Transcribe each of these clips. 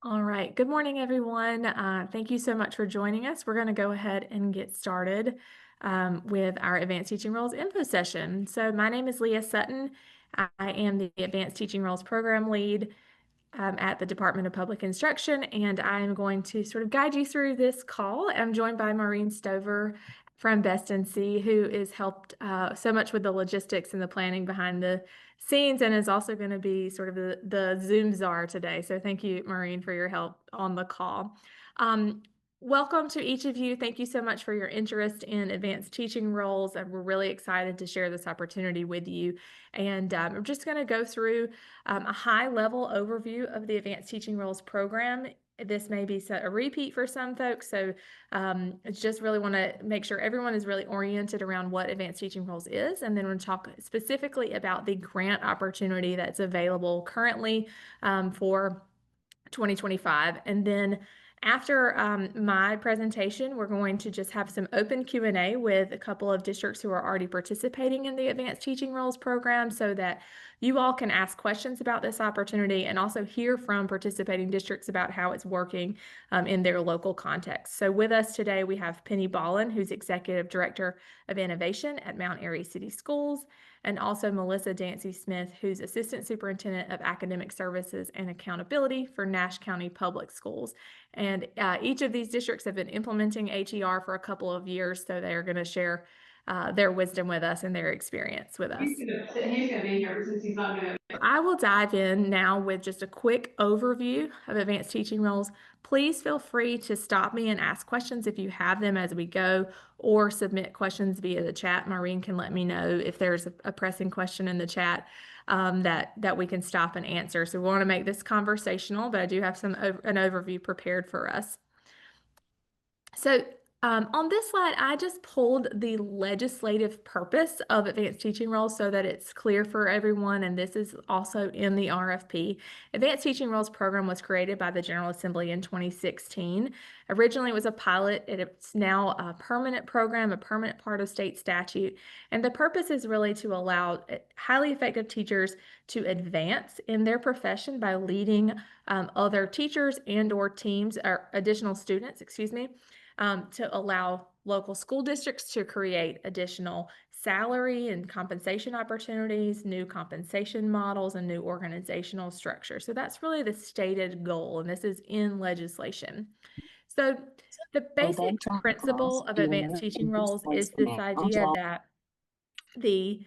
All right. Good morning, everyone. Thank you so much for joining us. We're going to go ahead and get started with our Advanced Teaching Roles info session. So my name is Leah Sutton. I am the Advanced Teaching Roles Program Lead at the Department of Public Instruction, and I'm going to sort of guide you through this call. I'm joined by Maureen Stover from Best NC, who has helped so much with the logistics and the planning behind the scenes, and is also going to be sort of the Zoom czar today. So thank you, Maureen, for your help on the call. Welcome to each of you. Thank you so much for your interest in advanced teaching roles, and we're really excited to share this opportunity with you. And I'm just going to go through a high-level overview of the Advanced Teaching Roles program. This may be a repeat for some folks, so just really want to make sure everyone is really oriented around what Advanced Teaching Roles is, and then we'll talk specifically about the grant opportunity that's available currently for 2025. And then after my presentation, we're going to just have some open Q&A with a couple of districts who are already participating in the Advanced Teaching Roles program so that you all can ask questions about this opportunity and also hear from participating districts about how it's working in their local context. So with us today, we have Penny Ballin, who's Executive Director of Innovation at Mount Airy City Schools, and also Melissa Dancy Smith, who's Assistant Superintendent of Academic Services and Accountability for Nash County Public Schools. And each of these districts have been implementing HER for a couple of years, so they are going to share their wisdom with us and their experience with us. He's going to be here since he's not going to. I will dive in now with just a quick overview of advanced teaching roles. Please feel free to stop me and ask questions if you have them as we go, or submit questions via the chat. Maureen can let me know if there's a pressing question in the chat that we can stop and answer. So we want to make this conversational, but I do have an overview prepared for us. So on this slide, I just pulled the legislative purpose of advanced teaching roles so that it's clear for everyone, and this is also in the RFP. Advanced Teaching Roles program was created by the General Assembly in 2016. Originally, it was a pilot. It's now a permanent program, a permanent part of state statute, and the purpose is really to allow highly effective teachers to advance in their profession by leading other teachers and or teams or additional students, to allow local school districts to create additional salary and compensation opportunities, new compensation models, and new organizational structure. So that's really the stated goal, and this is in legislation. So the basic principle of advanced teaching roles is this idea that the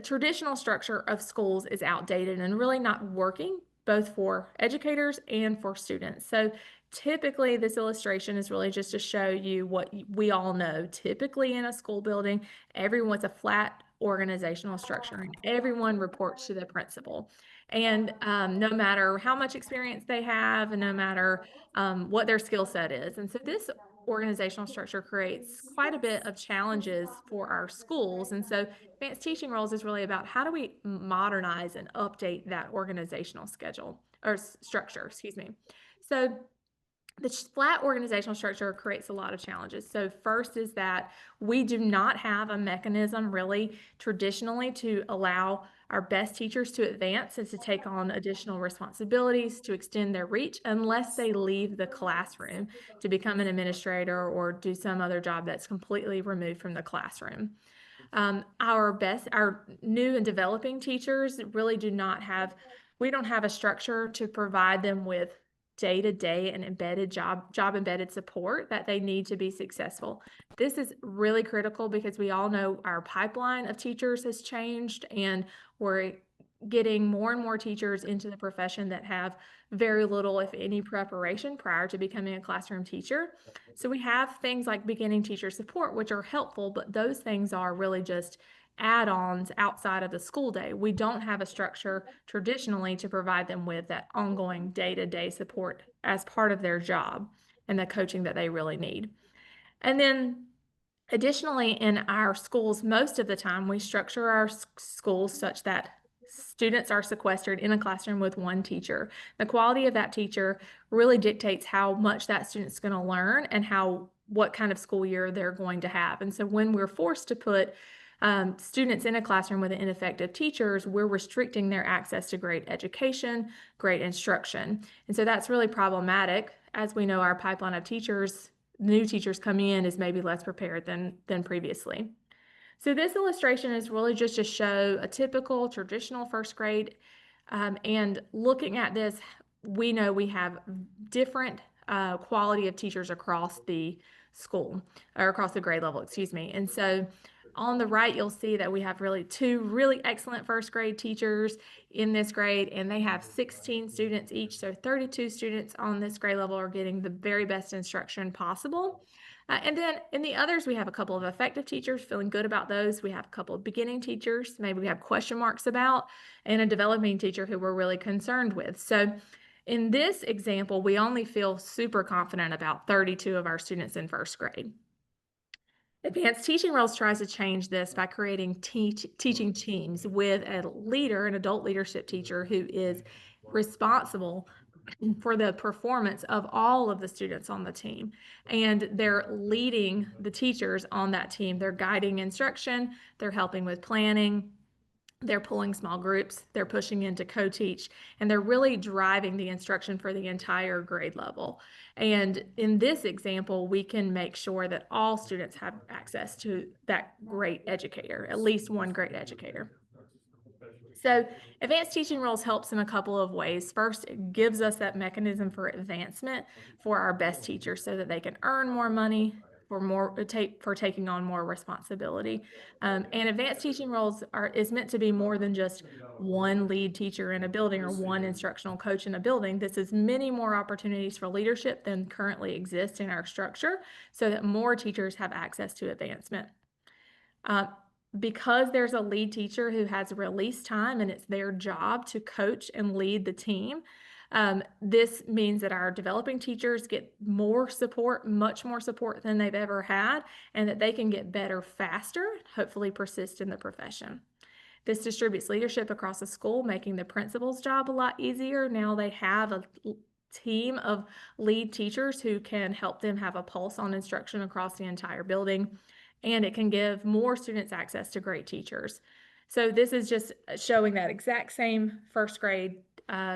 traditional structure of schools is outdated and really not working both for educators and for students. So typically this illustration is really just to show you what we all know. Typically in a school building, everyone's a flat organizational structure and everyone reports to the principal. And no matter how much experience they have and no matter what their skill set is. And so this organizational structure creates quite a bit of challenges for our schools. And so advanced teaching roles is really about how do we modernize and update that organizational structure, So the flat organizational structure creates a lot of challenges. So first is that we do not have a mechanism really traditionally to allow our best teachers to advance and to take on additional responsibilities to extend their reach unless they leave the classroom to become an administrator or do some other job that's completely removed from the classroom. Our new and developing teachers really we don't have a structure to provide them with day-to-day and embedded job embedded support that they need to be successful. This is really critical because we all know our pipeline of teachers has changed and we're getting more and more teachers into the profession that have very little, if any, preparation prior to becoming a classroom teacher. So we have things like beginning teacher support, which are helpful, but those things are really just add-ons outside of the school day. We don't have a structure traditionally to provide them with that ongoing day-to-day support as part of their job and the coaching that they really need. And then additionally, in our schools, most of the time, we structure our schools such that students are sequestered in a classroom with one teacher. The quality of that teacher really dictates how much that student's going to learn and what kind of school year they're going to have. And so when we're forced to put Students in a classroom with ineffective teachers, we're restricting their access to great education, great instruction. And so that's really problematic. As we know, our pipeline of teachers, new teachers coming in is maybe less prepared than previously. So this illustration is really just to show a typical traditional first grade. And looking at this, we know we have different quality of teachers across the school, or across the grade level, excuse me. And so on the right, you'll see that we have really two really excellent first grade teachers in this grade, and they have 16 students each. So 32 students on this grade level are getting the very best instruction possible. And then in the others, we have a couple of effective teachers, feeling good about those. We have a couple of beginning teachers, maybe we have question marks about, and a developing teacher who we're really concerned with. So in this example, we only feel super confident about 32 of our students in first grade. Advanced Teaching Roles tries to change this by creating teaching teams with a leader, an adult leadership teacher who is responsible for the performance of all of the students on the team. And they're leading the teachers on that team. They're guiding instruction, they're helping with planning, they're pulling small groups, they're pushing into co-teach, and they're really driving the instruction for the entire grade level. And in this example, we can make sure that all students have access to that great educator, at least one great educator. So advanced teaching roles helps in a couple of ways. First, it gives us that mechanism for advancement for our best teachers so that they can earn more money for taking on more responsibility. And advanced teaching roles is meant to be more than just one lead teacher in a building or one instructional coach in a building. This is many more opportunities for leadership than currently exist in our structure so that more teachers have access to advancement. Because there's a lead teacher who has release time and it's their job to coach and lead the team, this means that our developing teachers get more support, much more support than they've ever had, and that they can get better faster, hopefully persist in the profession. This distributes leadership across the school, making the principal's job a lot easier. Now they have a team of lead teachers who can help them have a pulse on instruction across the entire building, and it can give more students access to great teachers. So this is just showing that exact same first grade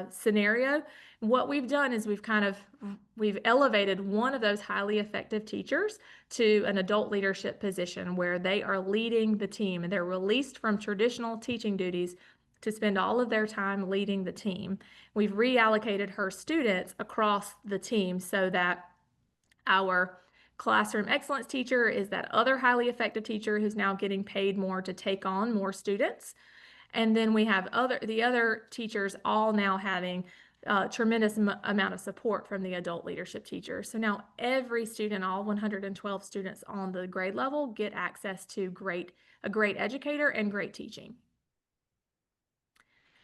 scenario. What we've done is we've elevated one of those highly effective teachers to an adult leadership position where they are leading the team, and they're released from traditional teaching duties to spend all of their time leading the team. We've reallocated her students across the team so that our classroom excellence teacher is that other highly effective teacher who's now getting paid more to take on more students. And then we have the other teachers all now having a tremendous amount of support from the adult leadership teacher. So now every student, all 112 students on the grade level, get access to a great educator and great teaching.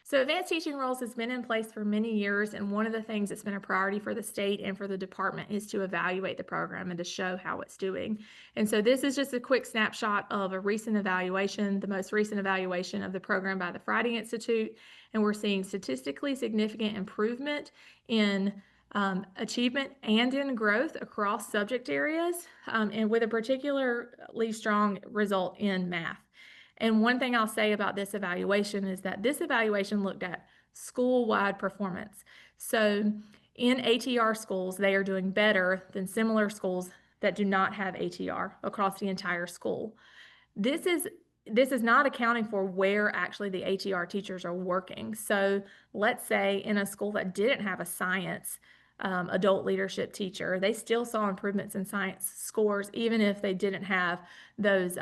So advanced teaching roles has been in place for many years, and one of the things that's been a priority for the state and for the department is to evaluate the program and to show how it's doing. And so this is just a quick snapshot of a recent evaluation, the most recent evaluation of the program by the Friday Institute, and we're seeing statistically significant improvement in achievement and in growth across subject areas, and with a particularly strong result in math. And one thing I'll say about this evaluation is that this evaluation looked at school-wide performance. So in ATR schools, they are doing better than similar schools that do not have ATR across the entire school. This is not accounting for where actually the ATR teachers are working. So let's say in a school that didn't have a science adult leadership teacher, they still saw improvements in science scores, even if they didn't have those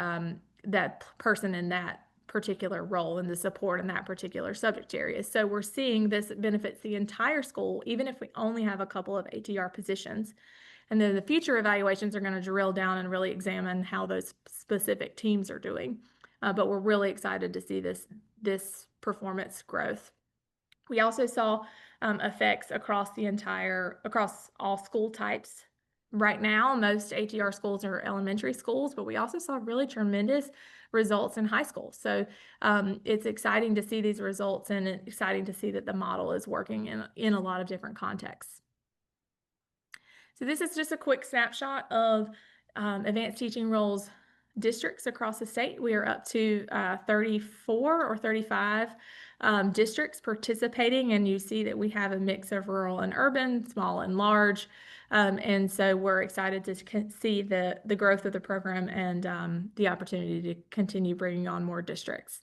that person in that particular role and the support in that particular subject area. So we're seeing this benefits the entire school, even if we only have a couple of ATR positions. And then the future evaluations are going to drill down and really examine how those specific teams are doing. But we're really excited to see this performance growth. We also saw effects across all school types. Right now, most ATR schools are elementary schools, but we also saw really tremendous results in high school. So it's exciting to see these results, and it's exciting to see that the model is working in a lot of different contexts. So this is just a quick snapshot of advanced teaching roles districts across the state. We are up to 34 or 35 districts participating, and you see that we have a mix of rural and urban, small and large. And so we're excited to see the growth of the program and the opportunity to continue bringing on more districts.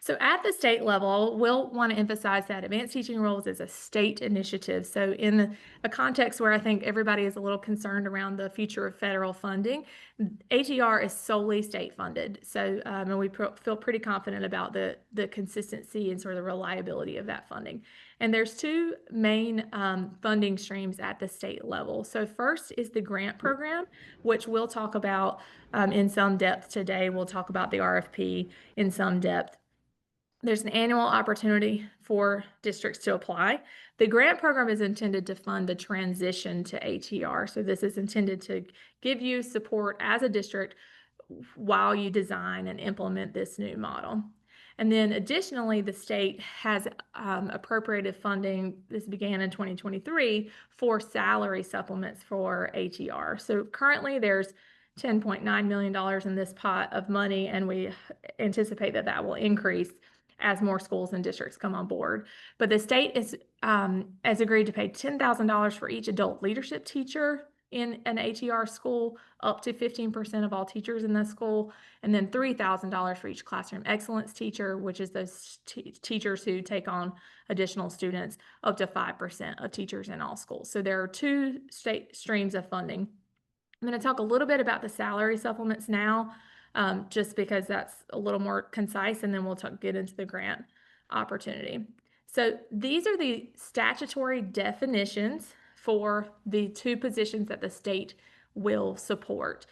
So at the state level, we'll want to emphasize that advanced teaching roles is a state initiative. So in a context where I think everybody is a little concerned around the future of federal funding, ATR is solely state funded. So and we feel pretty confident about the consistency and sort of the reliability of that funding. And there's two main funding streams at the state level. So first is the grant program, which we'll talk about in some depth today. We'll talk about the RFP in some depth. There's an annual opportunity for districts to apply. The grant program is intended to fund the transition to ATR. So this is intended to give you support as a district while you design and implement this new model. And then additionally, the state has appropriated funding, this began in 2023, for salary supplements for ATR. So currently there's $10.9 million in this pot of money, and we anticipate that that will increase as more schools and districts come on board. But the state has agreed to pay $10,000 for each adult leadership teacher in an ATR school, up to 15% of all teachers in the school, and then $3,000 for each classroom excellence teacher, which is those teachers who take on additional students, up to 5% of teachers in all schools. So there are two state streams of funding. I'm going to talk a little bit about the salary supplements now, just because that's a little more concise, and then we'll get into the grant opportunity. So these are the statutory definitions for the two positions that the state will support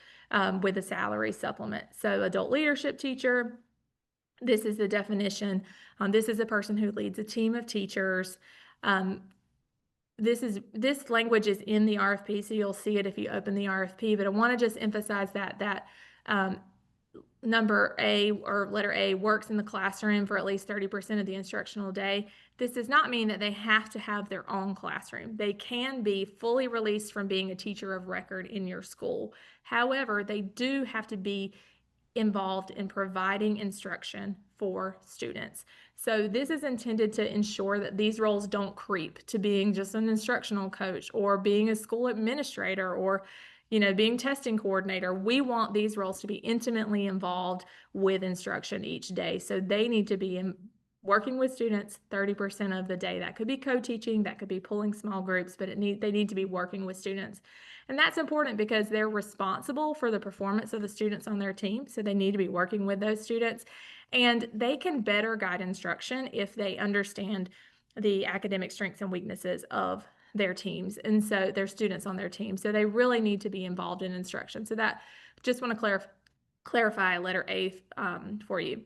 with a salary supplement. So adult leadership teacher, this is the definition. This is a person who leads a team of teachers. This language is in the RFP, so you'll see it if you open the RFP, but I want to just emphasize that number A, or letter A, works in the classroom for at least 30% of the instructional day. This does not mean that they have to have their own classroom. They can be fully released from being a teacher of record in your school. However, they do have to be involved in providing instruction for students. So this is intended to ensure that these roles don't creep to being just an instructional coach or being a school administrator or being testing coordinator. We want these roles to be intimately involved with instruction each day. So they need to be working with students 30% of the day. That could be co-teaching, that could be pulling small groups, but they need to be working with students. And that's important because they're responsible for the performance of the students on their team. So they need to be working with those students, and they can better guide instruction if they understand the academic strengths and weaknesses of their teams, and so their students on their team. So they really need to be involved in instruction. So that, just want to clarify letter A for you.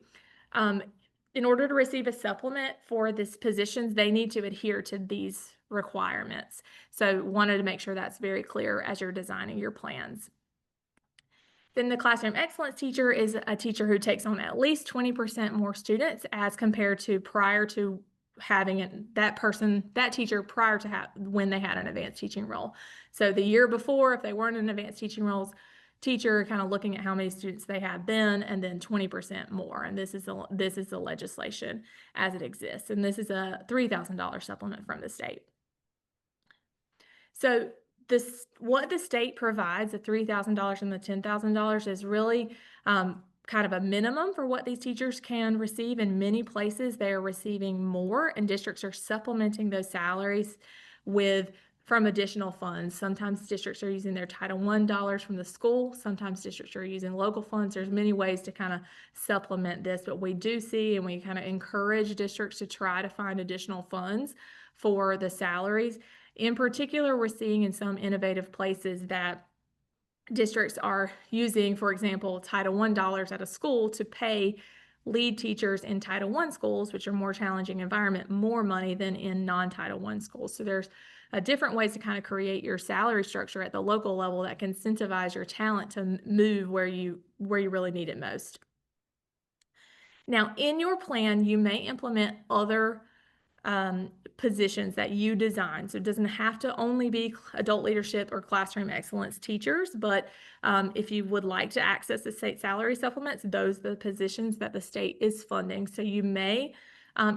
In order to receive a supplement for these positions, they need to adhere to these requirements. So wanted to make sure that's very clear as you're designing your plans. Then the classroom excellence teacher is a teacher who takes on at least 20% more students as compared to prior to having that teacher prior to when they had an advanced teaching role. So the year before, if they weren't in advanced teaching roles, teacher kind of looking at how many students they had then, and then 20% more. And this is the legislation as it exists. And this is a $3,000 supplement from the state. So what the state provides, the $3,000 and the $10,000, is really kind of a minimum for what these teachers can receive. In many places, they are receiving more, and districts are supplementing those salaries from additional funds. Sometimes districts are using their Title I dollars from the school. Sometimes districts are using local funds. There's many ways to kind of supplement this, but we do see, and we kind of encourage districts to try to find additional funds for the salaries. In particular, we're seeing in some innovative places that districts are using, for example, Title I dollars at a school to pay lead teachers in Title I schools, which are more challenging environment, more money than in non-Title I schools. So there's different ways to kind of create your salary structure at the local level that can incentivize your talent to move where you really need it most. Now, in your plan, you may implement other positions that you design. So it doesn't have to only be adult leadership or classroom excellence teachers, but if you would like to access the state salary supplements, those are the positions that the state is funding. So you may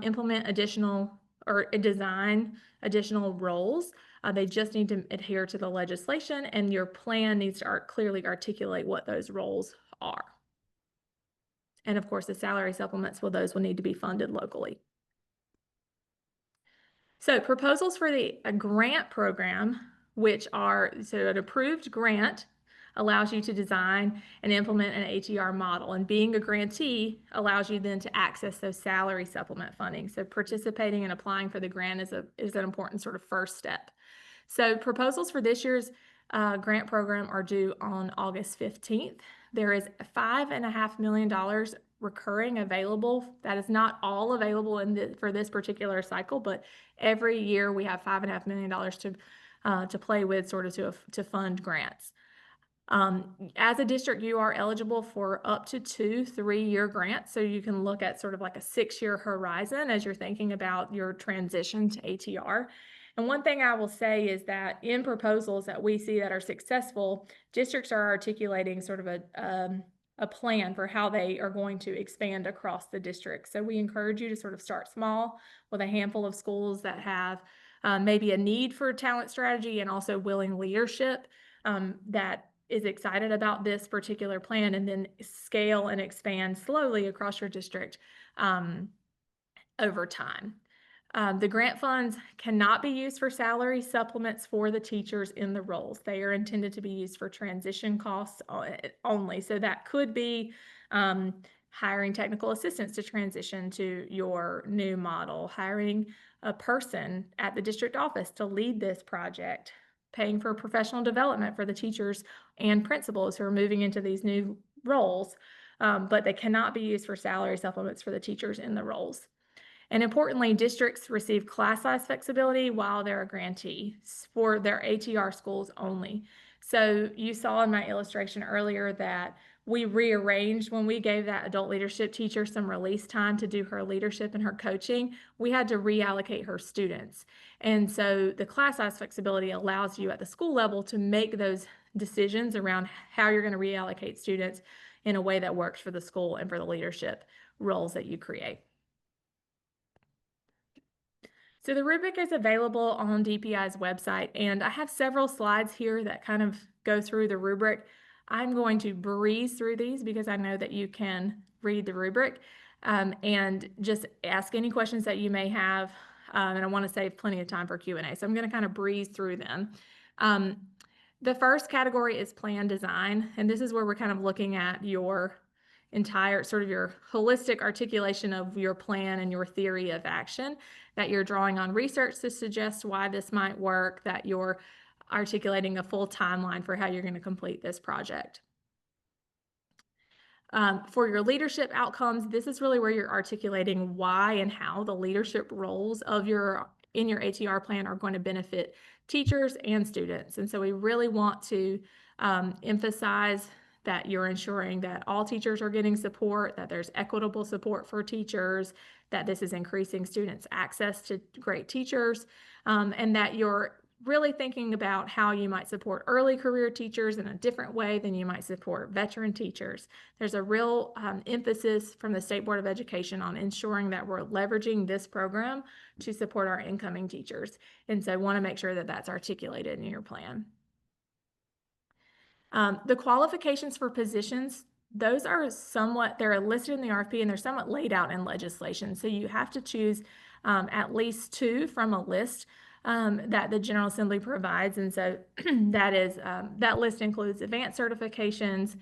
implement additional or design additional roles. They just need to adhere to the legislation, and your plan needs to clearly articulate what those roles are. And of course, the salary supplements, well, those will need to be funded locally. So proposals for the grant program, which are, so an approved grant allows you to design and implement an ATR model. And being a grantee allows you then to access those salary supplement funding. So participating and applying for the grant is an important sort of first step. So proposals for this year's grant program are due on August 15th. There is $5.5 million recurring available. That is not all available for this particular cycle, but every year we have $5.5 million to play with, sort of to fund grants. As a district, you are eligible for up to 2 3-year grants. So you can look at sort of like a 6-year horizon as you're thinking about your transition to ATR. And one thing I will say is that in proposals that we see that are successful, districts are articulating sort of a plan for how they are going to expand across the district. So we encourage you to sort of start small with a handful of schools that have maybe a need for talent strategy and also willing leadership that is excited about this particular plan, and then scale and expand slowly across your district over time. The grant funds cannot be used for salary supplements for the teachers in the roles. They are intended to be used for transition costs only. So that could be hiring technical assistants to transition to your new model, hiring a person at the district office to lead this project, paying for professional development for the teachers and principals who are moving into these new roles, but they cannot be used for salary supplements for the teachers in the roles. And importantly, districts receive class size flexibility while they're a grantee for their ATR schools only. So you saw in my illustration earlier that we rearranged when we gave that adult leadership teacher some release time to do her leadership and her coaching. We had to reallocate her students. And so the class size flexibility allows you at the school level to make those decisions around how you're going to reallocate students in a way that works for the school and for the leadership roles that you create. So the rubric is available on DPI's website, and I have several slides here that kind of go through the rubric. I'm going to breeze through these because I know that you can read the rubric and just ask any questions that you may have, and I want to save plenty of time for Q&A, so I'm going to kind of breeze through them. The first category is plan design, and this is where we're kind of looking at your entire sort of your holistic articulation of your plan and your theory of action, that you're drawing on research to suggest why this might work, that you're articulating a full timeline for how you're going to complete this project. For your leadership outcomes, this is really where you're articulating why and how the leadership roles of in your ATR plan are going to benefit teachers and students. And so we really want to emphasize that you're ensuring that all teachers are getting support, that there's equitable support for teachers, that this is increasing students' access to great teachers, and that you're really thinking about how you might support early career teachers in a different way than you might support veteran teachers. There's a real emphasis from the State Board of Education on ensuring that we're leveraging this program to support our incoming teachers. And so I want to make sure that that's articulated in your plan. The qualifications for positions, those are they're listed in the RFP and they're somewhat laid out in legislation. So you have to choose at least 2 from a list that the General Assembly provides. And so that list includes advanced certifications,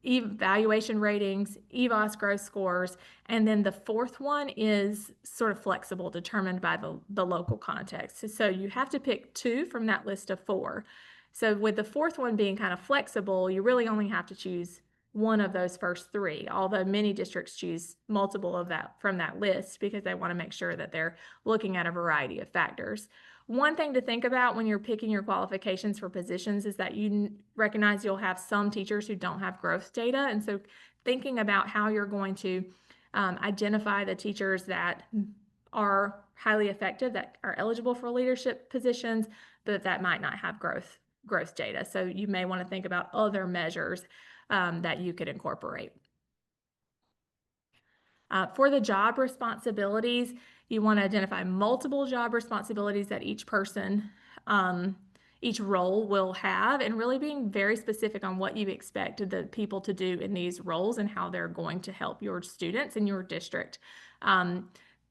evaluation ratings, EVOS growth scores, and then the 4th one is sort of flexible, determined by the local context. So you have to pick 2 from that list of 4. So with the 4th one being kind of flexible, you really only have to choose one of those first 3, although many districts choose multiple of that from that list because they want to make sure that they're looking at a variety of factors. One thing to think about when you're picking your qualifications for positions is that you recognize you'll have some teachers who don't have growth data. And so thinking about how you're going to identify the teachers that are highly effective that are eligible for leadership positions, but that might not have growth data. So you may want to think about other measures that you could incorporate. For the job responsibilities, you want to identify multiple job responsibilities that each person, each role will have, and really being very specific on what you expect the people to do in these roles and how they're going to help your students in your district.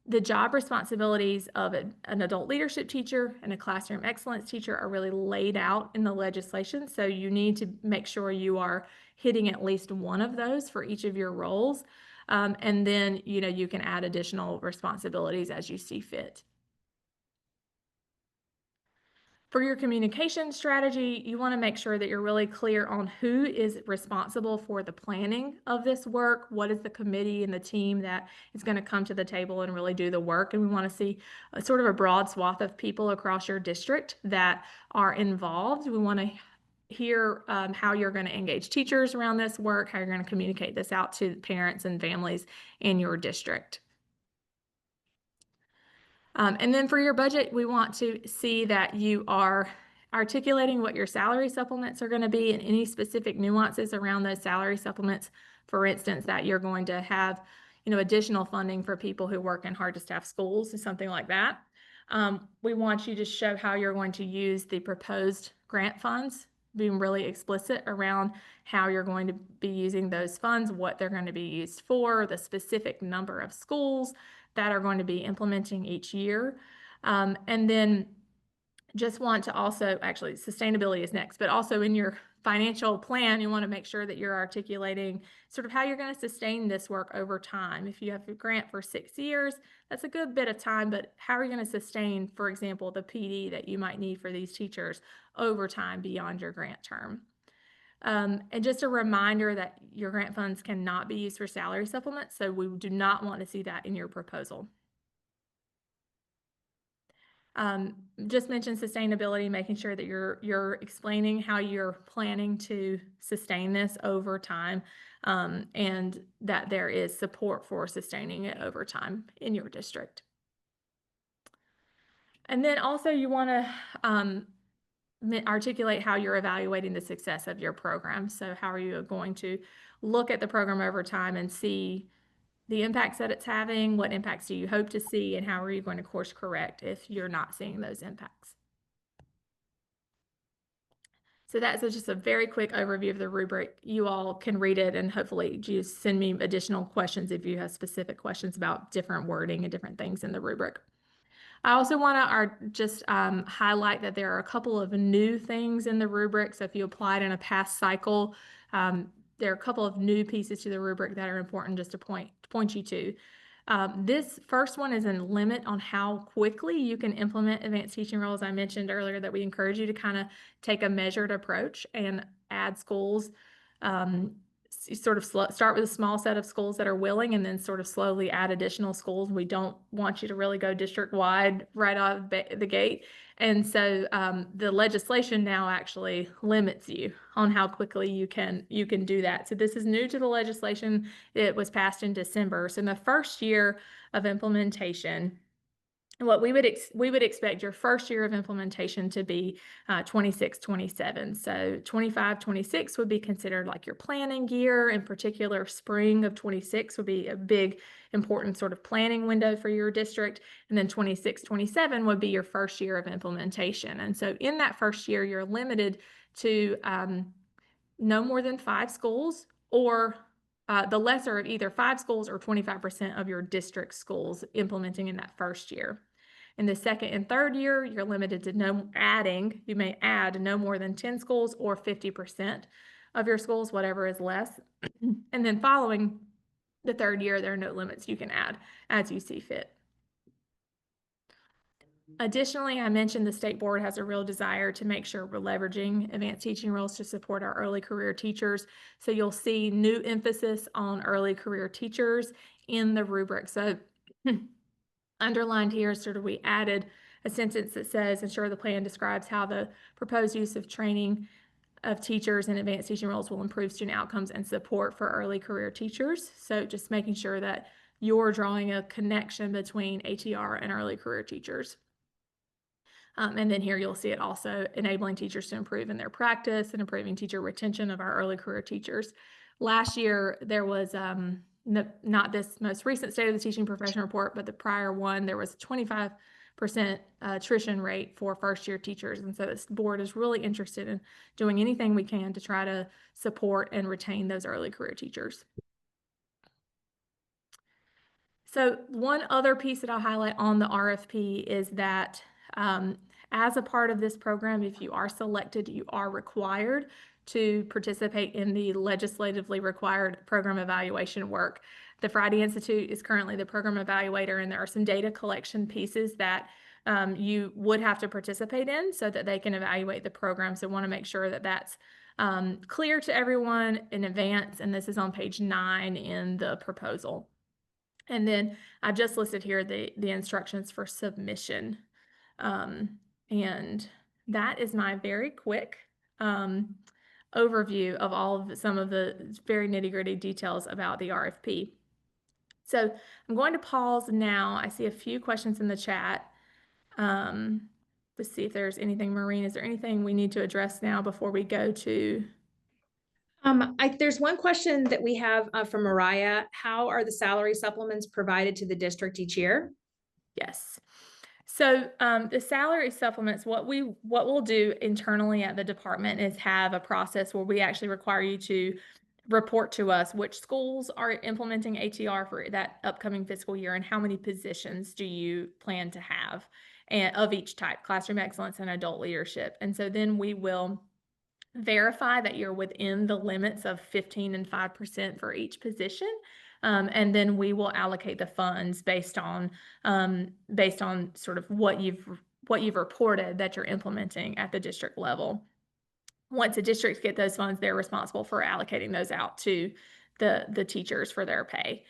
The job responsibilities of an adult leadership teacher and a classroom excellence teacher are really laid out in the legislation. So you need to make sure you are hitting at least one of those for each of your roles. And then, you can add additional responsibilities as you see fit. For your communication strategy, you want to make sure that you're really clear on who is responsible for the planning of this work. What is the committee and the team that is going to come to the table and really do the work? And we want to see sort of a broad swath of people across your district that are involved. We want to hear how you're going to engage teachers around this work, how you're going to communicate this out to parents and families in your district. And then for your budget, we want to see that you are articulating what your salary supplements are going to be and any specific nuances around those salary supplements. For instance, that you're going to have, additional funding for people who work in hard to staff schools or something like that. We want you to show how you're going to use the proposed grant funds, being really explicit around how you're going to be using those funds, what they're going to be used for, the specific number of schools that are going to be implementing each year. And then just want to also, actually, sustainability is next, but also in your financial plan, you want to make sure that you're articulating sort of how you're going to sustain this work over time. If you have a grant for 6 years, that's a good bit of time, but how are you going to sustain, for example, the PD that you might need for these teachers over time beyond your grant term? And just a reminder that your grant funds cannot be used for salary supplements, so we do not want to see that in your proposal. Just mentioned sustainability, making sure that you're explaining how you're planning to sustain this over time, and that there is support for sustaining it over time in your district. And then also you want to articulate how you're evaluating the success of your program. So how are you going to look at the program over time and see the impacts that it's having, what impacts do you hope to see, and how are you going to course correct if you're not seeing those impacts? So that's just a very quick overview of the rubric. You all can read it and hopefully just send me additional questions if you have specific questions about different wording and different things in the rubric. I also want to just highlight that there are a couple of new things in the rubric. So if you applied in a past cycle, there are a couple of new pieces to the rubric that are important just to point you to. This first one is a limit on how quickly you can implement advanced teaching roles. I mentioned earlier that we encourage you to kind of take a measured approach and add schools. Sort of start with a small set of schools that are willing and then sort of slowly add additional schools. We don't want you to really go district wide right out of the gate. And so the legislation now actually limits you on how quickly you can do that. So this is new to the legislation. It was passed in December. So in the first year of implementation, what we would expect your first year of implementation to be 26, 27. So 25, 26 would be considered like your planning year. In particular, spring of 26 would be a big, important sort of planning window for your district. And then 26, 27 would be your first year of implementation. And so in that first year, you're limited to no more than 5 schools or the lesser of either 5 schools or 25% of your district schools implementing in that first year. In the second and third year, you're limited to you may add no more than 10 schools or 50% of your schools, whatever is less. And then following the third year, there are no limits. You can add as you see fit. Additionally, I mentioned the state board has a real desire to make sure we're leveraging advanced teaching roles to support our early career teachers. So you'll see new emphasis on early career teachers in the rubric. So underlined here, sort of we added a sentence that says, ensure the plan describes how the proposed use of training of teachers in advanced teaching roles will improve student outcomes and support for early career teachers. So just making sure that you're drawing a connection between ATR and early career teachers. And then here you'll see it also enabling teachers to improve in their practice and improving teacher retention of our early career teachers. Last year, there was not this most recent State of the Teaching Profession report, but the prior one, there was a 25% attrition rate for first-year teachers. And so this board is really interested in doing anything we can to try to support and retain those early career teachers. So one other piece that I'll highlight on the RFP is that as a part of this program, if you are selected, you are required to participate in the legislatively required program evaluation work. The Friday Institute is currently the program evaluator, and there are some data collection pieces that you would have to participate in so that they can evaluate the program. So want to make sure that that's clear to everyone in advance, and this is on page 9 in the proposal. And then I've just listed here the instructions for submission. And that is my very quick overview of all of some of the very nitty-gritty details about the RFP. So I'm going to pause now. I see a few questions in the chat. Let's see if there's anything, Maureen, is there anything we need to address now before we go to? There's one question that we have from Mariah. How are the salary supplements provided to the district each year? Yes. So the salary supplements, what we'll do internally at the department is have a process where we actually require you to report to us which schools are implementing ATR for that upcoming fiscal year and how many positions do you plan to have and of each type, classroom excellence and adult leadership. And so then we will verify that you're within the limits of 15 and 5% for each position. And then we will allocate the funds based on sort of what you've reported that you're implementing at the district level. Once the districts get those funds, they're responsible for allocating those out to the teachers for their pay.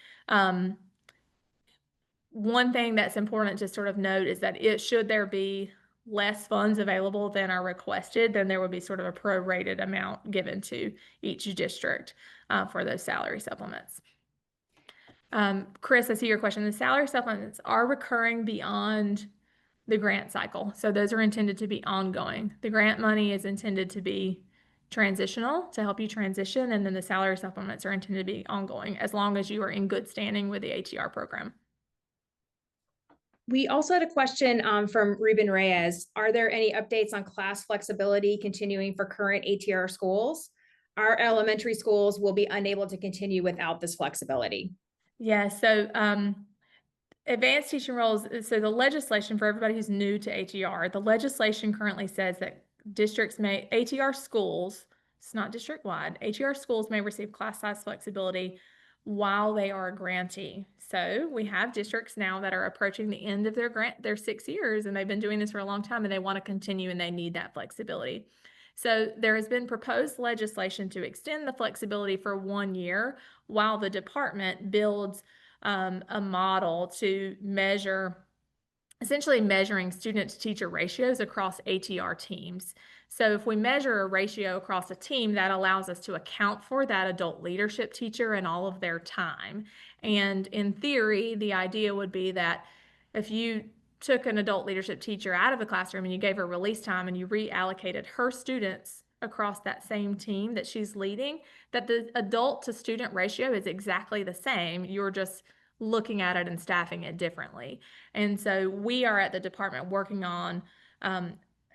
One thing that's important to sort of note is that should there be less funds available than are requested, then there would be sort of a prorated amount given to each district for those salary supplements. Chris, I see your question. The salary supplements are recurring beyond the grant cycle. So those are intended to be ongoing. The grant money is intended to be transitional to help you transition, and then the salary supplements are intended to be ongoing as long as you are in good standing with the ATR program. We also had a question from Ruben Reyes. Are there any updates on class flexibility continuing for current ATR schools? Our elementary schools will be unable to continue without this flexibility. Yeah, so advanced teaching roles, so the legislation for everybody who's new to ATR, the legislation currently says that ATR schools, it's not district-wide, ATR schools may receive class size flexibility while they are a grantee. So we have districts now that are approaching the end of their 6 years, and they've been doing this for a long time, and they want to continue, and they need that flexibility. So there has been proposed legislation to extend the flexibility for 1 year while the department builds a model to essentially measuring student to teacher ratios across ATR teams. So if we measure a ratio across a team, that allows us to account for that adult leadership teacher and all of their time. And in theory, the idea would be that if you took an adult leadership teacher out of the classroom and you gave her release time and you reallocated her students across that same team that she's leading, that the adult to student ratio is exactly the same. You're just looking at it and staffing it differently. And so we are at the department working on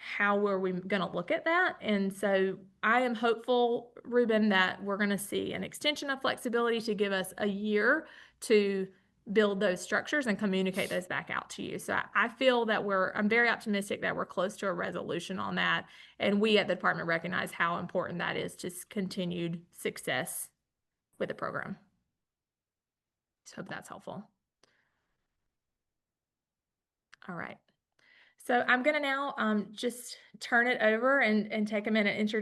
how are we going to look at that. And so I am hopeful, Ruben, that we're going to see an extension of flexibility to give us a year to build those structures and communicate those back out to you. So I feel that I'm very optimistic that we're close to a resolution on that. And we at the department recognize how important that is to continued success with the program. So hope that's helpful. All right. So I'm going to now just turn it over and take a minute,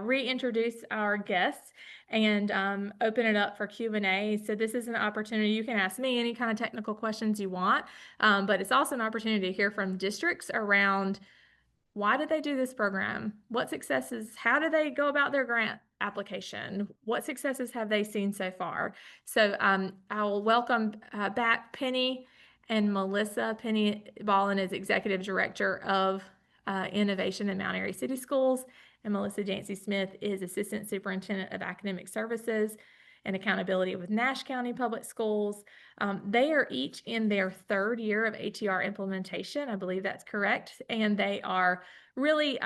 reintroduce our guests and open it up for Q&A. So this is an opportunity. You can ask me any kind of technical questions you want, but it's also an opportunity to hear from districts around why did they do this program? What successes, how do they go about their grant application? What successes have they seen so far? So I will welcome back Penny and Melissa. Penny Ballin is Executive Director of Innovation in Mount Airy City Schools, and Melissa Jancy Smith is Assistant Superintendent of Academic Services and Accountability with Nash County Public Schools. They are each in their third year of ATR implementation. I believe that's correct. And they are really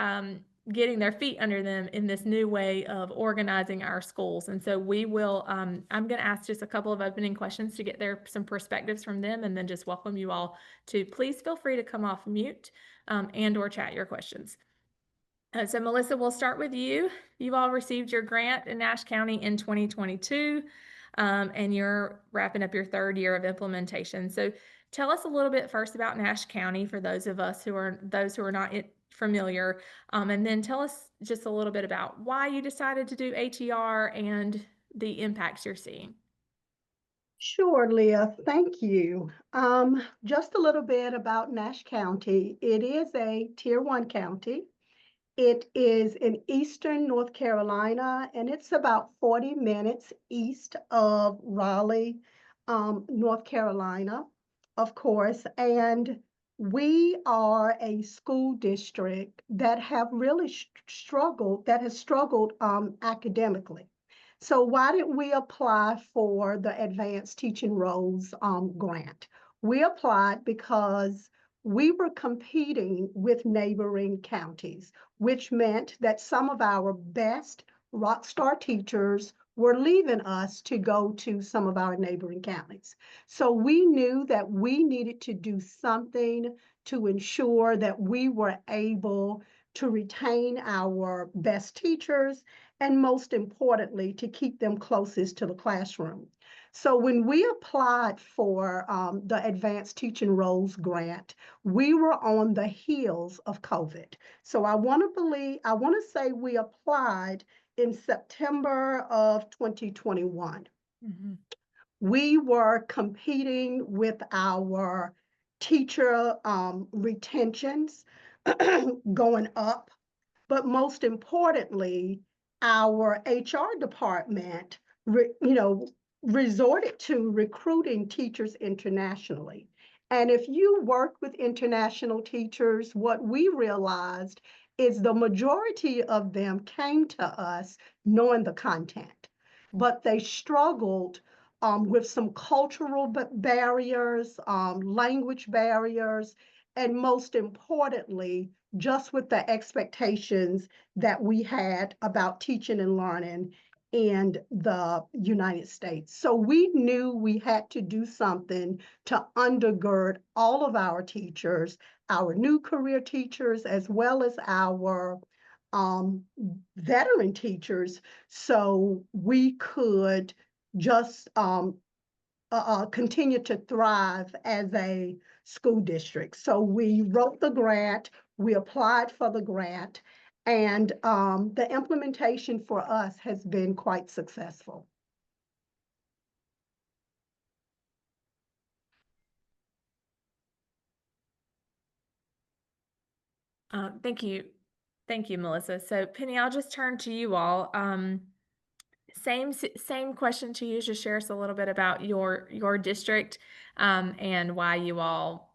getting their feet under them in this new way of organizing our schools. And so we will, I'm going to ask just a couple of opening questions to get some perspectives from them, and then just welcome you all to please feel free to come off mute and or chat your questions. So Melissa, we'll start with you. You've all received your grant in Nash County in 2022, and you're wrapping up your third year of implementation. So tell us a little bit first about Nash County for those of us who are not familiar, and then tell us just a little bit about why you decided to do ATR and the impacts you're seeing. Sure, Leah, thank you. Just a little bit about Nash County. It is a Tier 1 county. It is in eastern North Carolina, and it's about 40 minutes east of Raleigh, North Carolina, of course. And we are a school district that have really struggled, academically. So why did we apply for the Advanced Teaching Roles grant? We applied because we were competing with neighboring counties, which meant that some of our best rock star teachers were leaving us to go to some of our neighboring counties. So we knew that we needed to do something to ensure that we were able to retain our best teachers, and most importantly, to keep them closest to the classroom. So when we applied for the Advanced Teaching Roles grant, we were on the heels of COVID. So I want to say we applied in September of 2021. Mm-hmm. We were competing with our teacher retentions going up, but most importantly, our HR department, resorted to recruiting teachers internationally. And if you work with international teachers, what we realized is the majority of them came to us knowing the content, but they struggled with some cultural barriers, language barriers, and most importantly, just with the expectations that we had about teaching and learning in the United States. So we knew we had to do something to undergird all of our teachers, our new career teachers, as well as our veteran teachers, so we could just continue to thrive as a school district. So we wrote the grant, we applied for the grant, and the implementation for us has been quite successful. Thank you. Thank you, Melissa. So Penny, I'll just turn to you all. Same question to you. Just share us a little bit about your district and why you all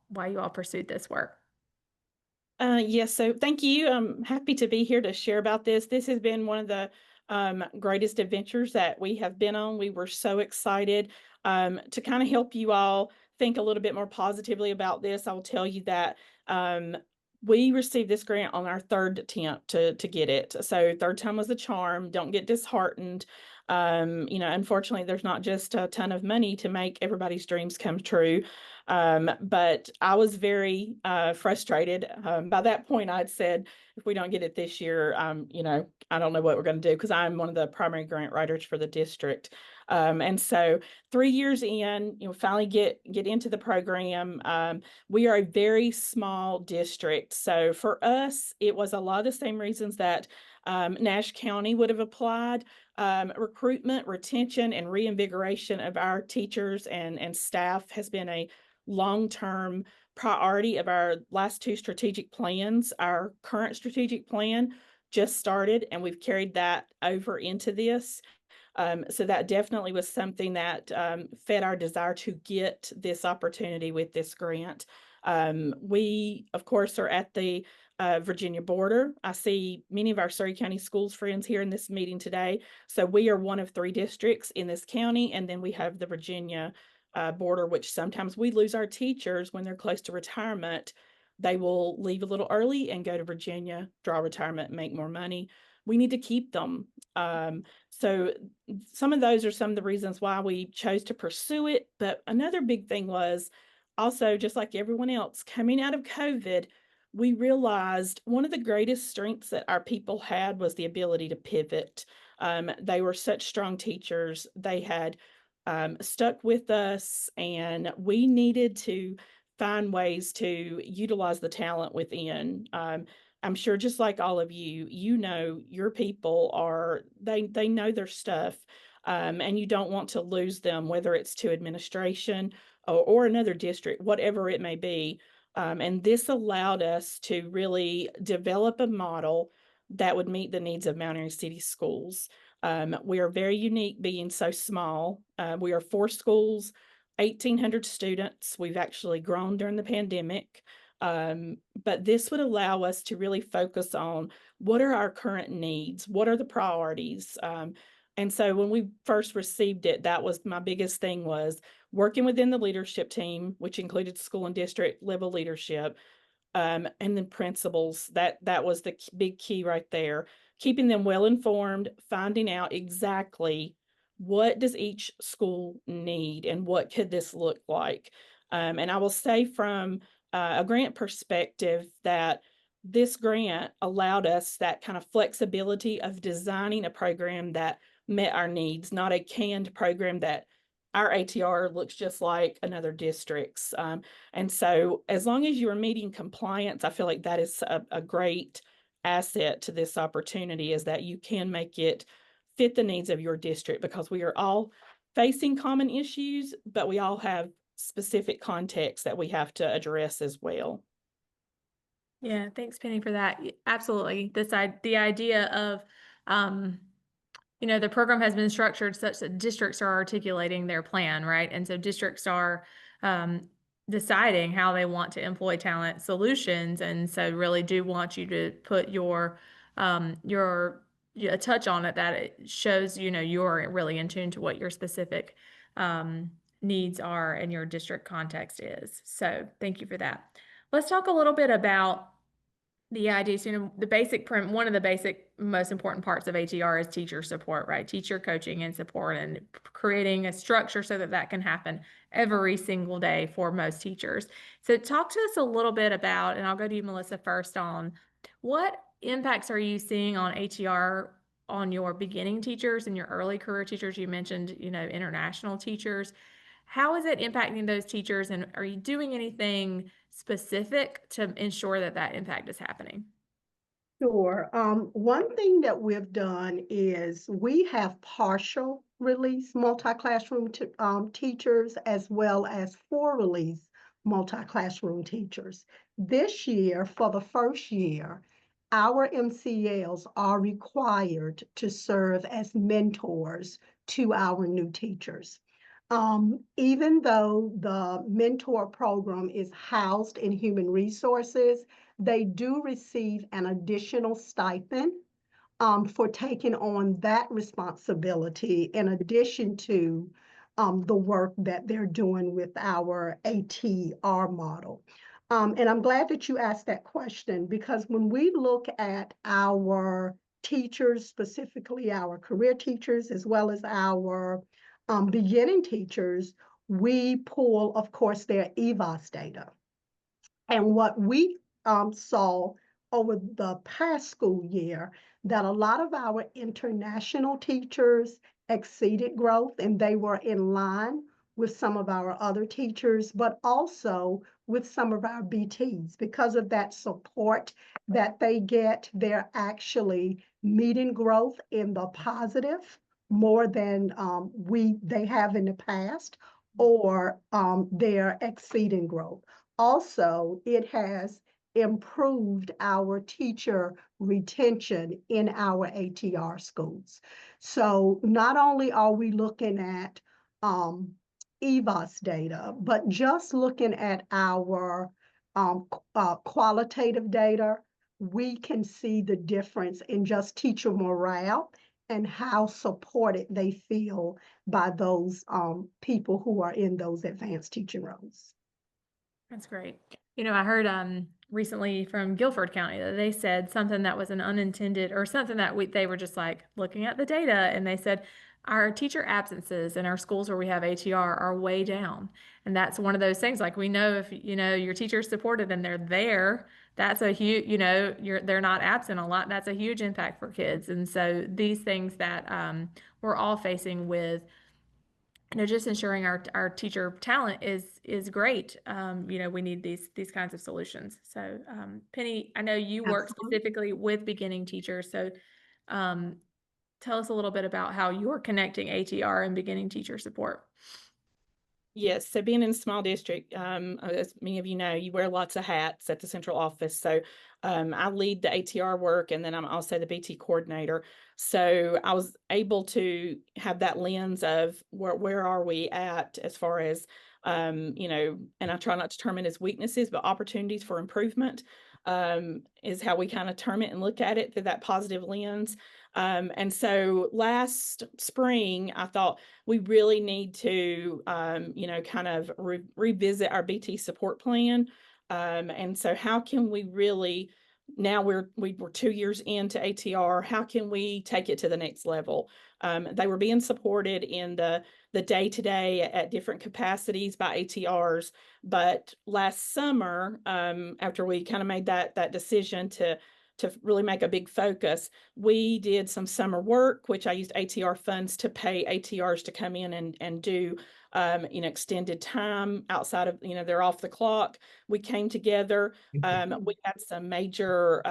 pursued this work. Yes, so thank you. I'm happy to be here to share about this. This has been one of the greatest adventures that we have been on. We were so excited to kind of help you all think a little bit more positively about this. I will tell you that we received this grant on our third attempt to get it. So third time was a charm. Don't get disheartened. Unfortunately, there's not just a ton of money to make everybody's dreams come true. But I was very frustrated. By that point, I'd said, if we don't get it this year, I don't know what we're going to do, because I'm one of the primary grant writers for the district. And so 3 years in, finally get into the program. We are a very small district. So for us, it was a lot of the same reasons that Nash County would have applied. Recruitment, retention, and reinvigoration of our teachers and staff has been a long-term priority of our last two strategic plans. Our current strategic plan just started, and we've carried that over into this. So that definitely was something that fed our desire to get this opportunity with this grant. We, of course, are at the Virginia border. I see many of our Surrey County Schools friends here in this meeting today. So we are one of 3 districts in this county, and then we have the Virginia border, which sometimes we lose our teachers when they're close to retirement. They will leave a little early and go to Virginia, draw retirement, make more money. We need to keep them. So some of those are some of the reasons why we chose to pursue it. But another big thing was also, just like everyone else, coming out of COVID, we realized one of the greatest strengths that our people had was the ability to pivot. They were such strong teachers. They had stuck with us, and we needed to find ways to utilize the talent within. I'm sure just like all of you, you know, your people are, they know their stuff, and you don't want to lose them, whether it's to administration or another district, whatever it may be. And this allowed us to really develop a model that would meet the needs of Mount Airy City schools. We are very unique being so small. We are 4 schools, 1,800 students. We've actually grown during the pandemic. But this would allow us to really focus on what are our current needs, what are the priorities. And so when we first received it, that was my biggest thing, was working within the leadership team, which included school and district level leadership, and then principals. That was the big key right there. Keeping them well informed, finding out exactly what does each school need and what could this look like. And I will say from a grant perspective that this grant allowed us that kind of flexibility of designing a program that met our needs, not a canned program that our ATR looks just like another district's. And so as long as you are meeting compliance, I feel like that is a great asset to this opportunity, is that you can make it fit the needs of your district, because we are all facing common issues, but we all have specific context that we have to address as well. Yeah, thanks, Penny, for that. Absolutely. The idea of, the program has been structured such that districts are articulating their plan, right? And so districts are deciding how they want to employ talent solutions, and so really do want you to put your touch on it, that it shows you're really in tune to what your specific needs are and your district context is. So thank you for that. Let's talk a little bit about the idea. So, one of the basic, most important parts of ATR is teacher support, right? Teacher coaching and support, and creating a structure so that that can happen every single day for most teachers. So talk to us a little bit about, and I'll go to you, Melissa, first, on what impacts are you seeing on ATR on your beginning teachers and your early career teachers? You mentioned, international teachers. How is it impacting those teachers, and are you doing anything specific to ensure that that impact is happening? Sure. One thing that we've done is we have partial release multi-classroom teachers, as well as full release multi-classroom teachers. This year, for the first year, our MCLs are required to serve as mentors to our new teachers. Even though the mentor program is housed in human resources, they do receive an additional stipend for taking on that responsibility, in addition to the work that they're doing with our ATR model. And I'm glad that you asked that question, because when we look at our teachers, specifically our career teachers, as well as our beginning teachers, we pull, of course, their EVAS data. And what we saw over the past school year, that a lot of our international teachers exceeded growth, and they were in line with some of our other teachers, but also with some of our BTs. Because of that support that they get, they're actually meeting growth in the positive more than they have in the past, or they're exceeding growth. Also, it has improved our teacher retention in our ATR schools. So not only are we looking at EVOS data, but just looking at our qualitative data, we can see the difference in just teacher morale and how supported they feel by those people who are in those advanced teaching roles. That's great. I heard recently from Guilford County that they said something that was an unintended or something that they were just like looking at the data, and they said our teacher absences in our schools where we have ATR are way down. And that's one of those things, like, we know if your teacher is supported and they're there, that's a huge, they're not absent a lot, that's a huge impact for kids. And so these things that we're all facing with just ensuring our teacher talent is great. We need these kinds of solutions. So, Penny, I know you work Absolutely. specifically with beginning teachers. So, tell us a little bit about how you're connecting ATR and beginning teacher support. Yes, so being in a small district, as many of you know, you wear lots of hats at the central office. So I lead the ATR work, and then I'm also the BT coordinator. So I was able to have that lens of where are we at as far as, and I try not to term it as weaknesses, but opportunities for improvement is how we kind of term it and look at it through that positive lens. And so last spring, I thought we really need to, kind of revisit our BT support plan. And so how can we really, now we're 2 years into ATR, how can we take it to the next level? They were being supported in the day-to-day at different capacities by ATRs. But last summer, after we kind of made that decision to really make a big focus, we did some summer work, which I used ATR funds to pay ATRs to come in and do, extended time outside of, they're off the clock. We came together. We had some major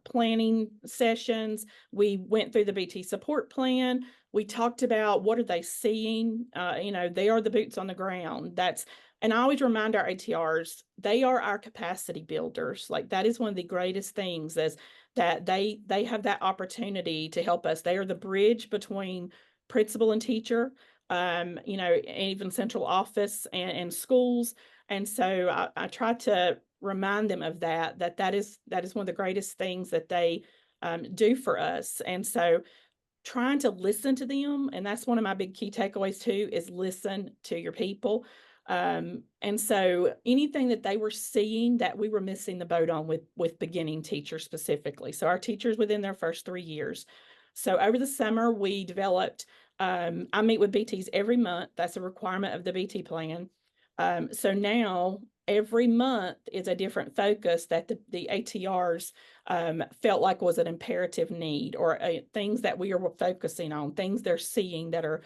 planning sessions. We went through the BT support plan. We talked about what are they seeing. They are the boots on the ground. And I always remind our ATRs, they are our capacity builders. Like, that is one of the greatest things, is that they have that opportunity to help us. They are the bridge between principal and teacher, even central office and schools. And so I try to remind them of that is one of the greatest things that they do for us. And so trying to listen to them, and that's one of my big key takeaways too, is listen to your people. And so anything that they were seeing that we were missing the boat on with beginning teachers specifically. So our teachers within their first 3 years. So over the summer, we developed, I meet with BTs every month. That's a requirement of the BT plan. So now every month is a different focus that the ATRs felt like was an imperative need, or things that we are focusing on, things they're seeing that are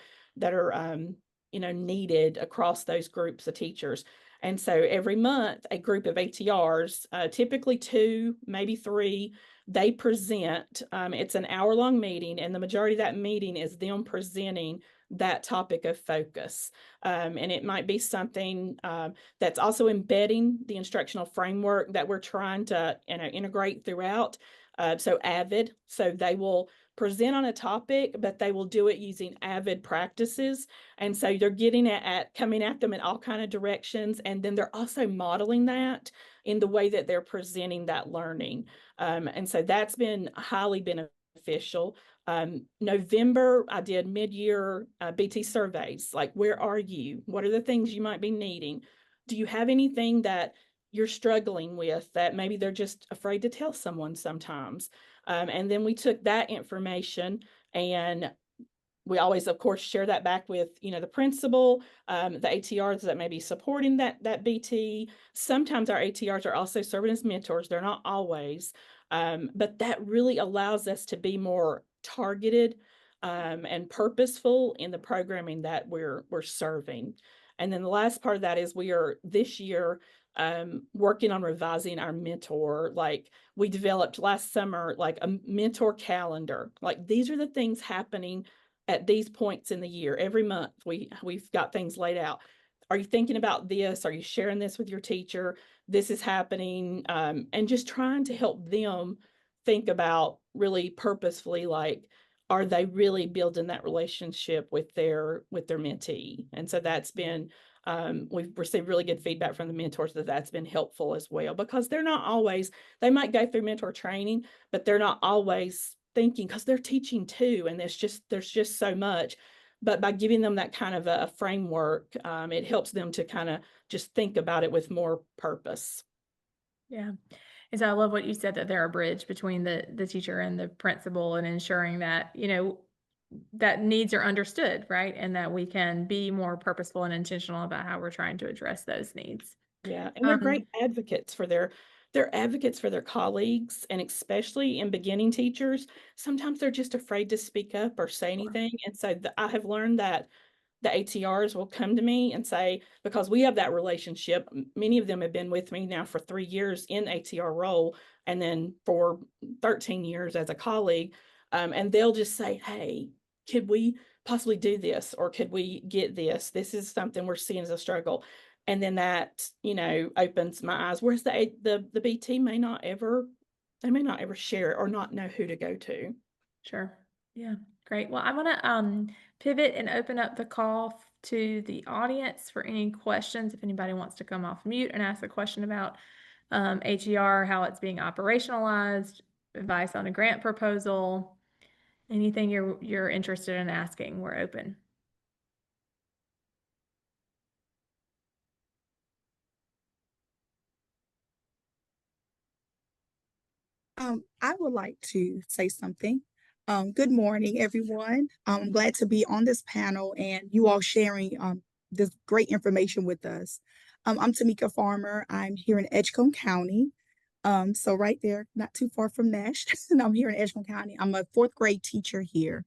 needed across those groups of teachers. And so every month, a group of ATRs, typically 2, maybe 3, they present. It's an hour-long meeting, and the majority of that meeting is them presenting that topic of focus. And it might be something that's also embedding the instructional framework that we're trying to integrate throughout. So AVID, so they will present on a topic, but they will do it using AVID practices. And so you're getting at coming at them in all kinds of directions. And then they're also modeling that in the way that they're presenting that learning. And so that's been highly beneficial. November, I did mid-year BT surveys. Like, where are you? What are the things you might be needing? Do you have anything that you're struggling with that maybe they're just afraid to tell someone sometimes? And then we took that information, and we always, of course, share that back with, the principal, the ATRs that may be supporting that BT. Sometimes our ATRs are also serving as mentors. They're not always, but that really allows us to be more targeted and purposeful in the programming that we're serving. And then the last part of that is we are this year working on revising our mentor. Like, we developed last summer, like a mentor calendar. Like, these are the things happening at these points in the year. Every month we've got things laid out. Are you thinking about this? Are you sharing this with your teacher? this is happening, and just trying to help them think about really purposefully, like, are they really building that relationship with their mentee? And so that's been, we've received really good feedback from the mentors that that's been helpful as well, because they're not always, they might go through mentor training, but they're not always thinking, because they're teaching too, and there's just so much. But by giving them that kind of a framework, it helps them to kind of just think about it with more purpose. Yeah. And so I love what you said, that they're a bridge between the teacher and the principal, and ensuring that, that needs are understood, right? And that we can be more purposeful and intentional about how we're trying to address those needs. Yeah, and they're great advocates for they're advocates for their colleagues, and especially in beginning teachers, sometimes they're just afraid to speak up or say anything. And so I have learned that the ATRs will come to me and say, because we have that relationship, many of them have been with me now for 3 years in ATR role, and then for 13 years as a colleague. And they'll just say, hey, could we possibly do this? Or could we get this? This is something we're seeing as a struggle. And then that, opens my eyes. Whereas the BT may not ever, they may not ever share or not know who to go to. Sure. Yeah, great. Well, I'm gonna pivot and open up the call to the audience for any questions. If anybody wants to come off mute and ask a question about HER, how it's being operationalized, advice on a grant proposal, anything you're interested in asking, we're open. I would like to say something. Good morning, everyone. I'm glad to be on this panel and you all sharing this great information with us. I'm Tamika Farmer. I'm here in Edgecombe County. So right there, not too far from Nash. And I'm here in Edgecombe County. I'm a fourth grade teacher here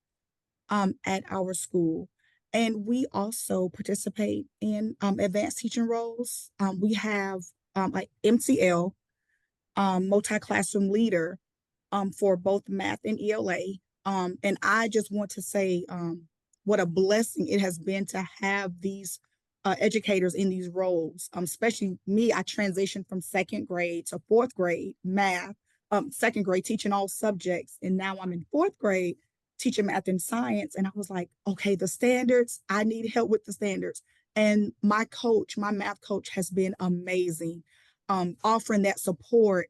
at our school. And we also participate in advanced teaching roles. We have like MCL, multi-classroom leader for both math and ELA. And I just want to say what a blessing it has been to have these educators in these roles. Especially me, I transitioned from second grade to fourth grade math, second grade teaching all subjects, and now I'm in fourth grade teaching math and science. And I was like, okay, the standards, I need help with the standards. And my coach, my math coach, has been amazing, offering that support,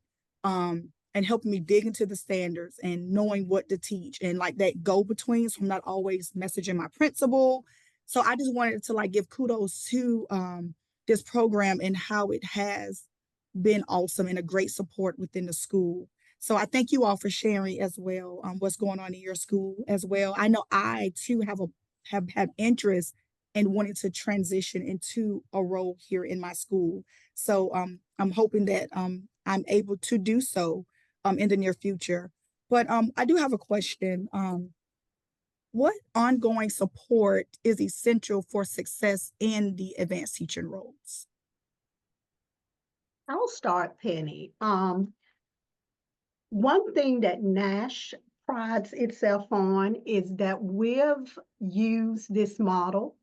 and helping me dig into the standards and knowing what to teach, and like that go between. So I'm not always messaging my principal. So I just wanted to like give kudos to this program and how it has been awesome and a great support within the school. So I thank you all for sharing as well what's going on in your school as well. I know I too have interest in wanting to transition into a role here in my school. So I'm hoping that I'm able to do so in the near future. But I do have a question. What ongoing support is essential for success in the advanced teaching roles? I'll start, Penny. One thing that Nash prides itself on is that we've used this model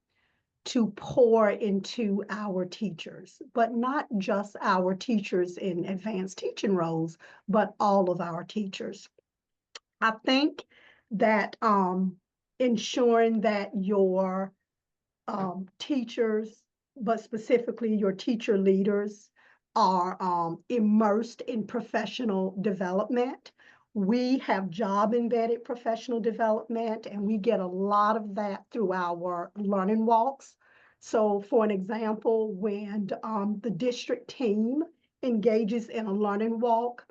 to pour into our teachers, but not just our teachers in advanced teaching roles, but all of our teachers. I think that ensuring that your teachers, but specifically your teacher leaders, are immersed in professional development. We have job embedded professional development, and we get a lot of that through our learning walks. So, for an example, when the district team engages in a learning walk,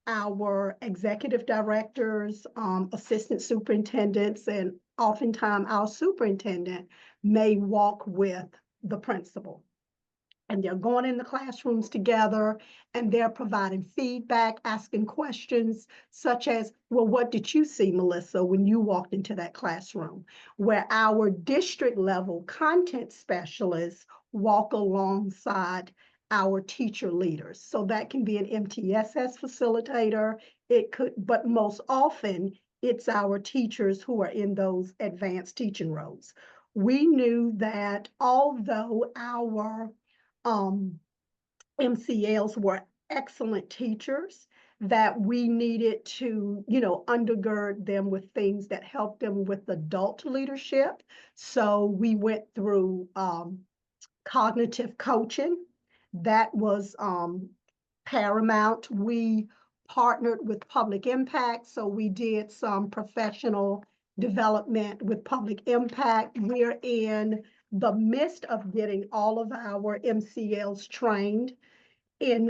our executive directors, assistant superintendents, and oftentimes our superintendent may walk with the principal. And they're going in the classrooms together and they're providing feedback, asking questions such as, well, what did you see, Melissa, when you walked into that classroom? Where our district level content specialists walk alongside our teacher leaders. So that can be an MTSS facilitator. It could, but most often it's our teachers who are in those advanced teaching roles. We knew that although our MCLs were excellent teachers, that we needed to, undergird them with things that helped them with adult leadership. So we went through cognitive coaching. That was paramount. We partnered with Public Impact, so we did some professional development with Public Impact. We're in the midst of getting all of our MCLs trained in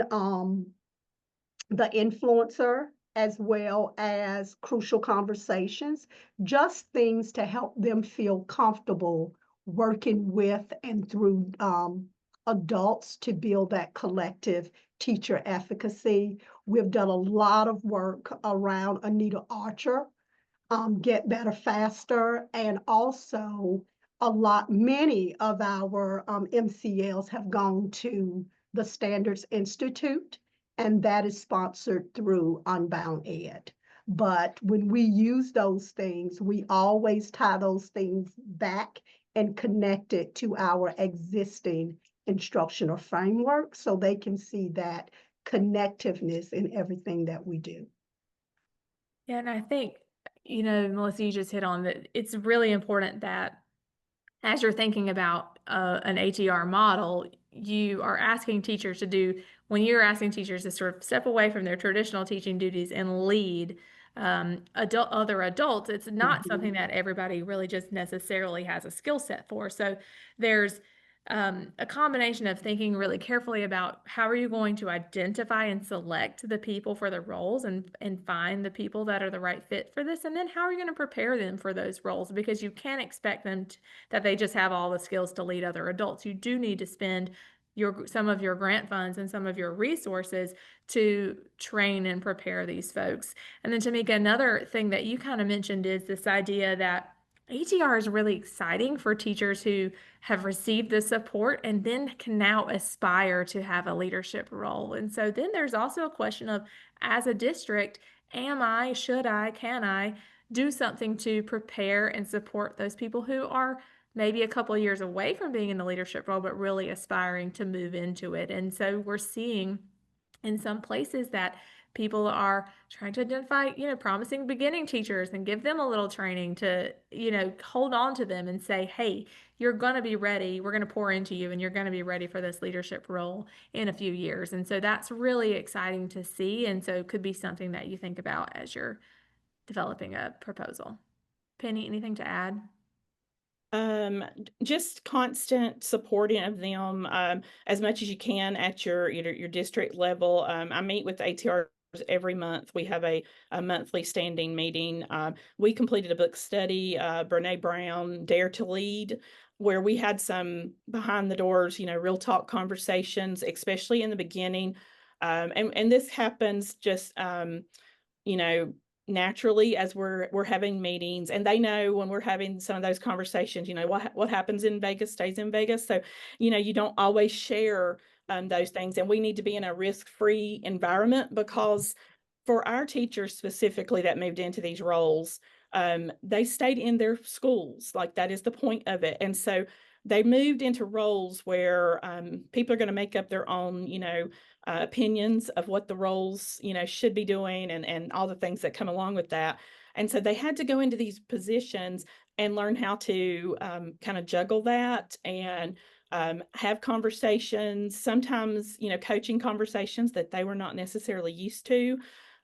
the influencer as well as crucial conversations, just things to help them feel comfortable working with and through adults to build that collective teacher efficacy. We've done a lot of work around Anita Archer, Get Better Faster, and also many of our MCLs have gone to the Standards Institute, and that is sponsored through Unbound Ed. But when we use those things, we always tie those things back and connect it to our existing instructional framework so they can see that connectiveness in everything that we do. Yeah, and I think, Melissa, you just hit on that. It's really important that as you're thinking about an ATR model, you are asking teachers to do, when you're asking teachers to sort of step away from their traditional teaching duties and lead other adults, it's not something that everybody really just necessarily has a skill set for. So there's a combination of thinking really carefully about how are you going to identify and select the people for the roles and find the people that are the right fit for this, and then how are you going to prepare them for those roles, because you can't expect them that they just have all the skills to lead other adults. You do need to spend some of your grant funds and some of your resources to train and prepare these folks. And then Tamika, another thing that you kind of mentioned is this idea that ATR is really exciting for teachers who have received the support and then can now aspire to have a leadership role. And so then there's also a question of, as a district, should I, can I do something to prepare and support those people who are maybe a couple of years away from being in the leadership role, but really aspiring to move into it. And so we're seeing in some places that people are trying to identify, promising beginning teachers and give them a little training to, hold on to them and say, hey, you're going to be ready. We're going to pour into you and you're going to be ready for this leadership role in a few years. And so that's really exciting to see. And so it could be something that you think about as you're developing a proposal. Penny, anything to add? Just constant supporting of them as much as you can at your district level. I meet with ATRs every month. We have a monthly standing meeting. We completed a book study, Brene Brown, Dare to Lead, where we had some behind the doors, real talk conversations, especially in the beginning. And this happens just, naturally as we're having meetings, and they know when we're having some of those conversations, what happens in Vegas stays in Vegas. So, you don't always share those things, and we need to be in a risk-free environment, because for our teachers specifically that moved into these roles, they stayed in their schools. Like, that is the point of it. And so they moved into roles where people are going to make up their own, opinions of what the roles, should be doing, and all the things that come along with that. And so they had to go into these positions and learn how to kind of juggle that and have conversations, sometimes, coaching conversations that they were not necessarily used to.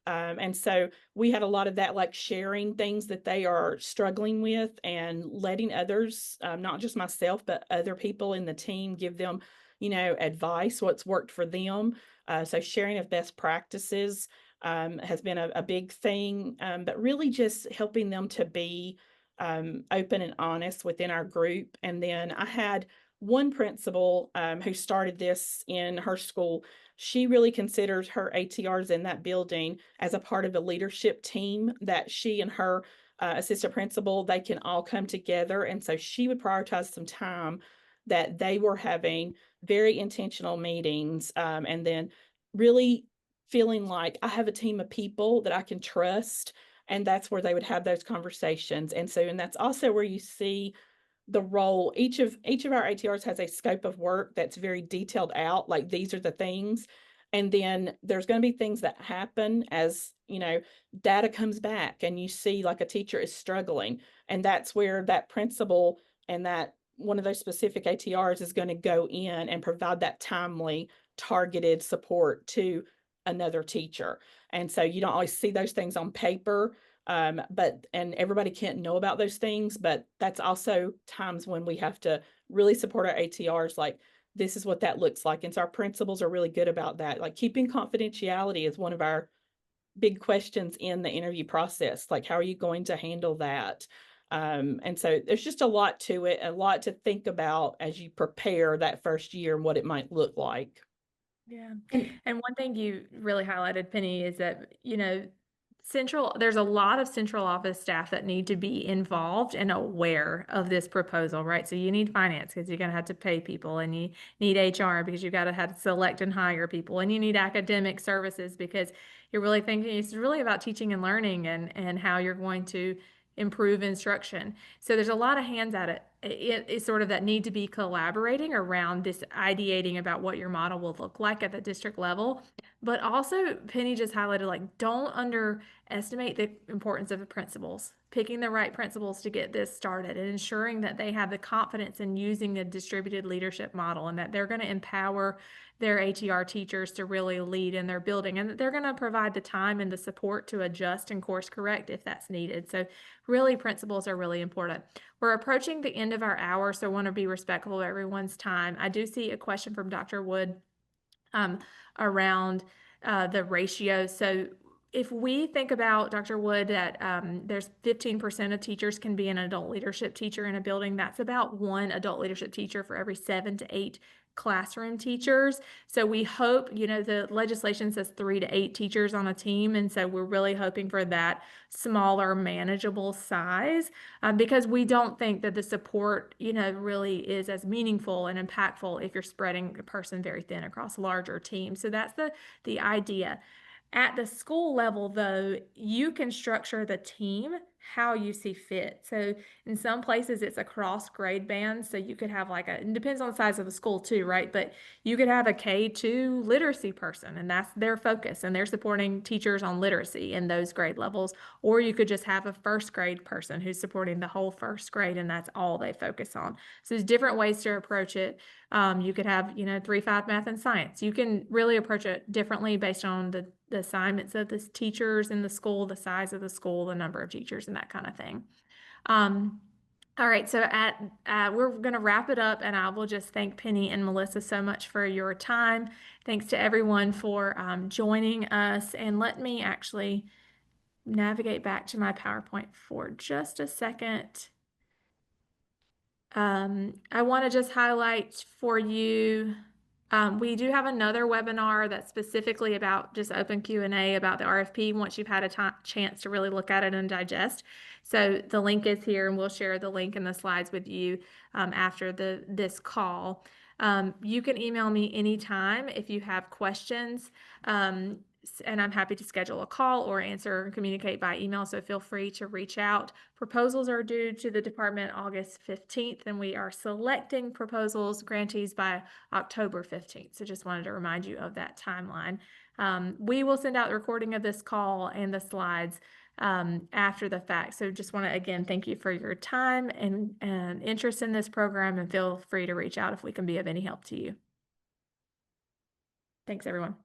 And so we had a lot of that, like sharing things that they are struggling with and letting others, not just myself, but other people in the team, give them, advice, what's worked for them. So sharing of best practices has been a big thing, but really just helping them to be open and honest within our group. And then I had one principal who started this in her school. She really considers her ATRs in that building as a part of a leadership team, that she and her assistant principal, they can all come together. And so she would prioritize some time that they were having very intentional meetings, and then really feeling like I have a team of people that I can trust. And that's where they would have those conversations. And that's also where you see the role, each of our ATRs has a scope of work that's very detailed out, like these are the things. And then there's going to be things that happen as, data comes back and you see like a teacher is struggling. And that's where that principal and that one of those specific ATRs is going to go in and provide that timely, targeted support to another teacher. And so you don't always see those things on paper, and everybody can't know about those things, but that's also times when we have to really support our ATRs, like this is what that looks like. And so our principals are really good about that. Like keeping confidentiality is one of our big questions in the interview process. Like, how are you going to handle that? And so there's just a lot to it, a lot to think about as you prepare that first year and what it might look like. Yeah. And one thing you really highlighted, Penny, is that, there's a lot of central office staff that need to be involved and aware of this proposal, right? So you need finance because you're going to have to pay people, and you need HR because you've got to have to select and hire people, and you need academic services because you're really thinking it's really about teaching and learning and how you're going to improve instruction. So there's a lot of hands at it. It's sort of that need to be collaborating around this, ideating about what your model will look like at the district level. But also, Penny just highlighted, like, don't underestimate the importance of the principals, picking the right principals to get this started and ensuring that they have the confidence in using the distributed leadership model and that they're going to empower their ATR teachers to really lead in their building, and that they're going to provide the time and the support to adjust and course correct if that's needed. So really, principals are really important. We're approaching the end of our hour, so I want to be respectful of everyone's time. I do see a question from Dr. Wood around the ratio. So if we think about, Dr. Wood, that there's 15% of teachers can be an adult leadership teacher in a building, that's about one adult leadership teacher for every 7 to 8 classroom teachers. So we hope, the legislation says 3 to 8 teachers on a team. And so we're really hoping for that smaller, manageable size because we don't think that the support, really is as meaningful and impactful if you're spreading a person very thin across larger teams. So that's the idea. At the school level, though, you can structure the team how you see fit. So in some places it's across grade bands. So you could have it depends on the size of the school too, right? But you could have a K2 literacy person and that's their focus and they're supporting teachers on literacy in those grade levels. Or you could just have a first grade person who's supporting the whole first grade and that's all they focus on. So there's different ways to approach it. You could have, 3-5 math and science. You can really approach it differently based on the assignments of the teachers in the school, the size of the school, the number of teachers, and that kind of thing. All right, so we're going to wrap it up, and I will just thank Penny and Melissa so much for your time. Thanks to everyone for joining us, and let me actually navigate back to my PowerPoint for just a second. I want to just highlight for you, we do have another webinar that's specifically about just open Q&A about the RFP once you've had a chance to really look at it and digest. So the link is here, and we'll share the link and the slides with you after this call. You can email me anytime if you have questions. And I'm happy to schedule a call or answer and communicate by email, so feel free to reach out. Proposals are due to the department August 15th, and we are selecting proposals grantees by October 15th. So just wanted to remind you of that timeline. We will send out the recording of this call and the slides after the fact. So just want to, again, thank you for your time and interest in this program, and feel free to reach out if we can be of any help to you. Thanks, everyone.